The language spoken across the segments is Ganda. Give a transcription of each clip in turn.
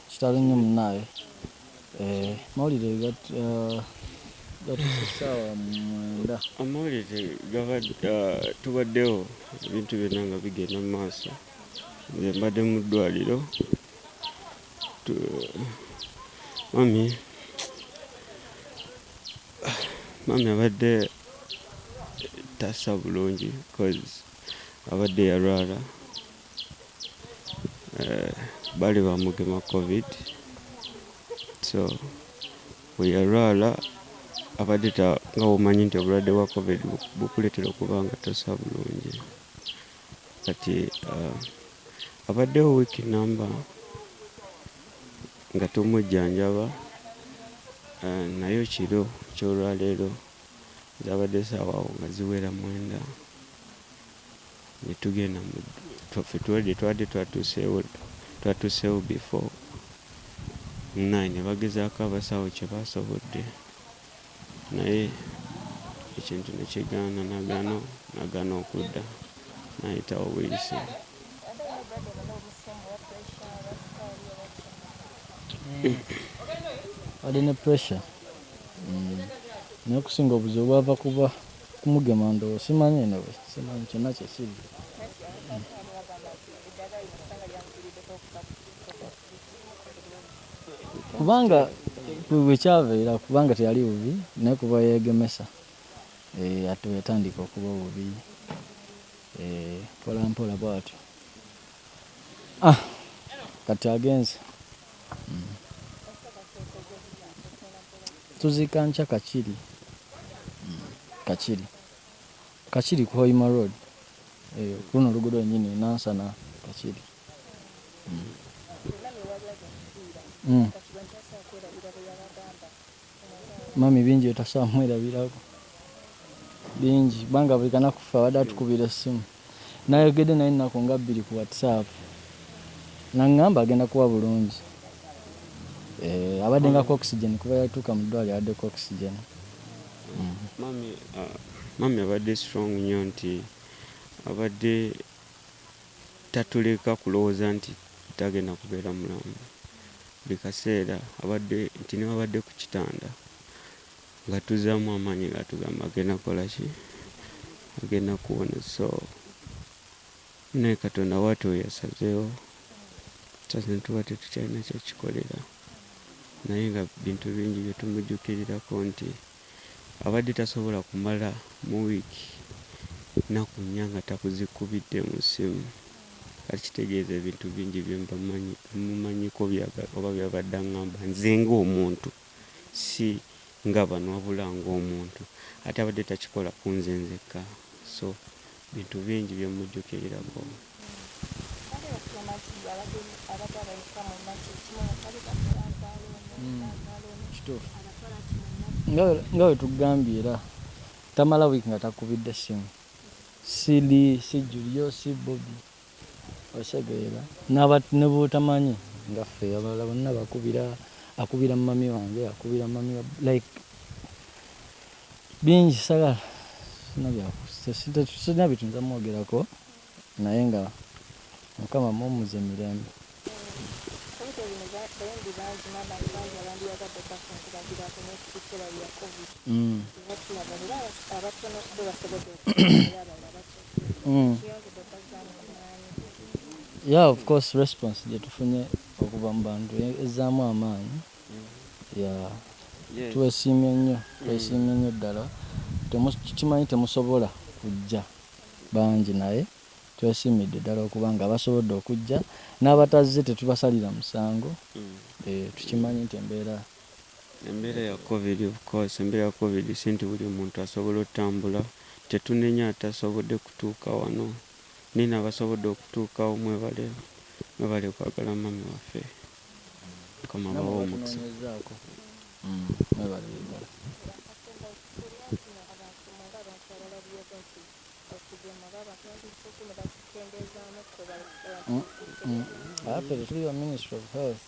kitalo nnyo munnaye. Mawulire gatuuse ssaawa 9. Amawulire tubaddewo ebintu byonna nga bigenda mu maaso. Nze mbadde mu ddwaliro. Mami abadde tassa bulungi because abadde yalwala. Baali bamugema COVID. So bwe yalwala abadde nga omanyi nti obulwadde bwa COVID bukuleetera okuba nga tossa bulungi. Kati abaddewo wiiki namba nga tumujjanjaba, naye kiro ky'olwaleero zabadde ssaawa awo nga ziwera 9 ne tugenda ffe twadde twatuuseewo before 9 ne bagezaako abasawo kye baasobodde, naye ekintu ne kigaana, nagaana okudda, nayitawo buyise. Ali ne pressure. Naye okusinga obuzibu bwava kuba kumugema ndowooza, simanyi kyonna kye kiri. Kubanga bwe kyaveera, kubanga teyali bubi, naye kuba yeegemesa ate yatandika okuba bubi. Mpola mpola bw'atyo. Kati agenze. Tuziika nkya Kakiri. Kakiri ku Hoima Road. Ku luno oluguudo lwennyini Nansana Kakiri. Mami bingi byetasaba mwerabirako. Bingi. Kubanga buli kanakufa abadde atukubira essimu. Nayogedde naye ennaku nga 2 ku WhatsApp. Naŋŋamba agenda kuba bulungi. Abadde ngako oxygen kuba yatuuka mu ddwaliro abaddeko oxygen. Mami abadde strong nnyo nti abadde tatuleka kulowooza nti tagenda kubeera mulamu. Buli kaseera abadde nti ne babadde ku kitanda nga tuzzaamu amaanyi nga tugamba agenda kukola ki, agenda kuwona. So naye Katonda waati oyo yasazeewo, tusaze tuba tetukyalina kyekikolera, naye nga bintu bingi bye tumujjukirirako nti abadde tasobola kumala mu wiiki nnaku 4 nga takuzikubidde mu ssimu. Kati kitegeeza ebintu bingi bye mumanyiko oba byabadde aŋŋamba nze ng'omuntu, si nga bano wabula ng'omuntu. Ate abadde takikola ku nze nzekka. So bintu bingi bye mujjukirirako. Kituufu. Nga bwe tugambye era tamala wiiki nga takubidde essimu. Si Julio, si Bobby. Osegeera. Ne bw'otamanyi nga ffe abalala bonna akubira mami wange, akubira mami wa like bingi sagala. Sina bintu nza mwogerako, naye nga Mukama mumuze mirembe. Yeah, of course response gye tufunye okuva mu bantu ezzaamu amaanyi. Twesiimye nnyo ddala. Kimanyi temusobola kujja bangi, naye twesiimidde ddala okuba nga basobodde okujja, n'abatazze tetubasalira musango. Tukimanyi nti embeera ya COVID, of course embeera ya COVID si nti buli muntu asobola otambula. Tetunenya atasobodde kutuuka wano, nina abasobodde okutuukawo. Mwebale kwagala mami waffe. Mukama bawa omukisa. Ffe tuli wa Ministry of Health.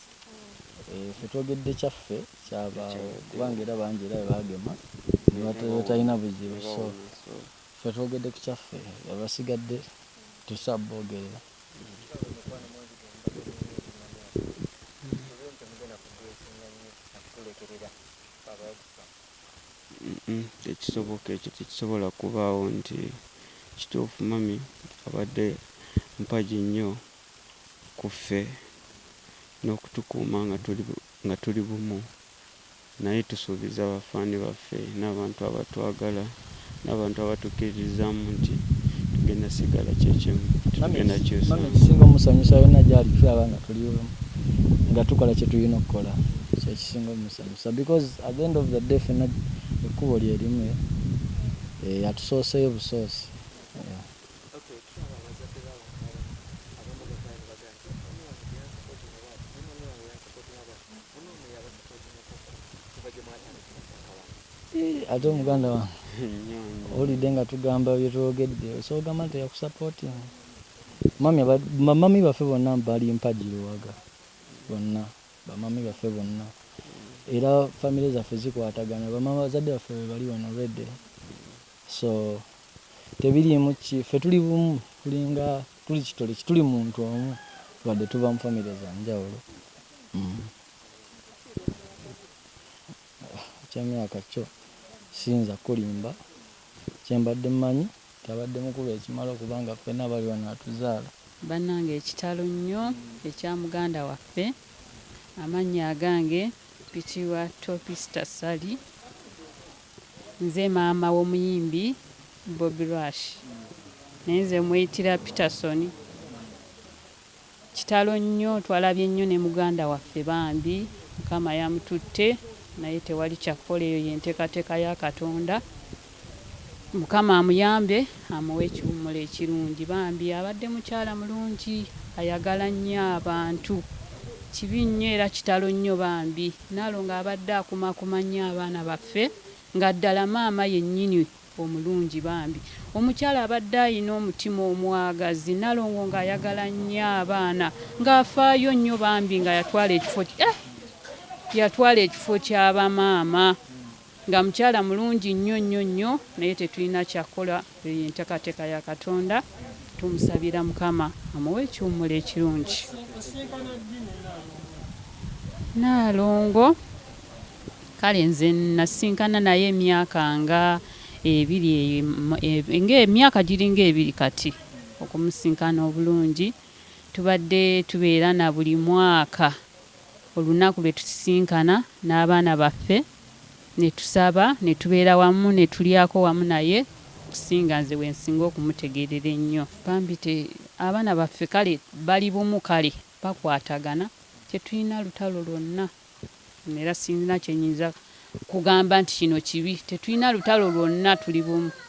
Ffe twogedde kyaffe kyabaawo kubanga era bangi era bagema batalina buzibu. So ffe twogedde ku kyaffe, abasigadde tusaboogerera. tekisoboka, ekyo tekisobola kubaawo. Nti kituufu mami abadde mpagi nnyo ku ffe n'okutukuuma nga tuli bumu, naye tusuubiza bafaani baffe n'abantu abatwagala n'abantu abatukkiririzaamu nti tugenda sigala kyekimu, tetugenda kyusa. Ekisinga omusanyusa yonna gyali tulaba nga tuli bumu, nga tukola kye tulina okukola, kyekisinga omusanyusa, because at the end of the day ffenna ekkubo lye limu, atusooseyo busoosi. Ate omuganda wange owulidde nga tugamba bye twogedde, osoogamba nti yakusapootinga. Bamami baffe bonna bali mpagi Luwaga, bonna bamami baffe bonna, era famire zaffe zikwatagana, bazadde baffe bali wano already, so tebiriimu ki, ffe tuli bumu, tulinga tuli kitole, tuli muntu omu wadde tuva mu famire za njawulo. Ekyemyaka kyo siyinza kulimba, kyembadde mmanyi tabadde mukuba ekimala okubanga ffenna bali wano atuzaala. Bannange ekitalo nnyo ekya muganda waffe, amannya agange mpitibwa Topista Sally, nze maama w'omuyimbi Bobby Rush, naye nze mweyitira Peterson. Kitalo nnyo, twalabye nnyo ne muganda waffe bambi, Mukama yamututte naye tewali kyakukola, eyo y'enteekateeka ya Katonda. Mukama amuyambe amuwe ekiwummulo ekirungi. Bambi abadde mukyala mulungi, ayagala nnyo abantu, kibi nnyo era kitalo nnyo bambi. Nalongo abadde akumakuma nnyo abaana baffe, nga ddala maama yennyini omulungi bambi. Omukyala abadde ayina omutima omwagazi, Nalongo ng'ayagala nnyo abaana, ng'afaayo nnyo bambi, nga yatwala ekifo ky'abamaama, nga mukyala mulungi nnyo nnyo nnyo, naye tetulina kyakola, enteekateeka ya Katonda. Tumusabira Mukama amuwe ekiwummulo ekirungi. Nalongo kale nze nasinkana naye emyaka nga ebiri, ng'emyaka giringa ebiri kati okumusinkana obulungi. Tubadde tubeera na buli mwaka olunaku lwe tusisinkana n'abaana baffe, ne tusaba, ne tubeera wamu, ne tulyako wamu naye, kusinga nze wensinga okumutegeerera ennyo. Bambi abaana baffe kale bali bumu, kale bakwatagana, tetulina lutalo lwonna, era sirina kye nnyinza kugamba nti kino kibi, tetulina lutalo lwonna, tuli bumu.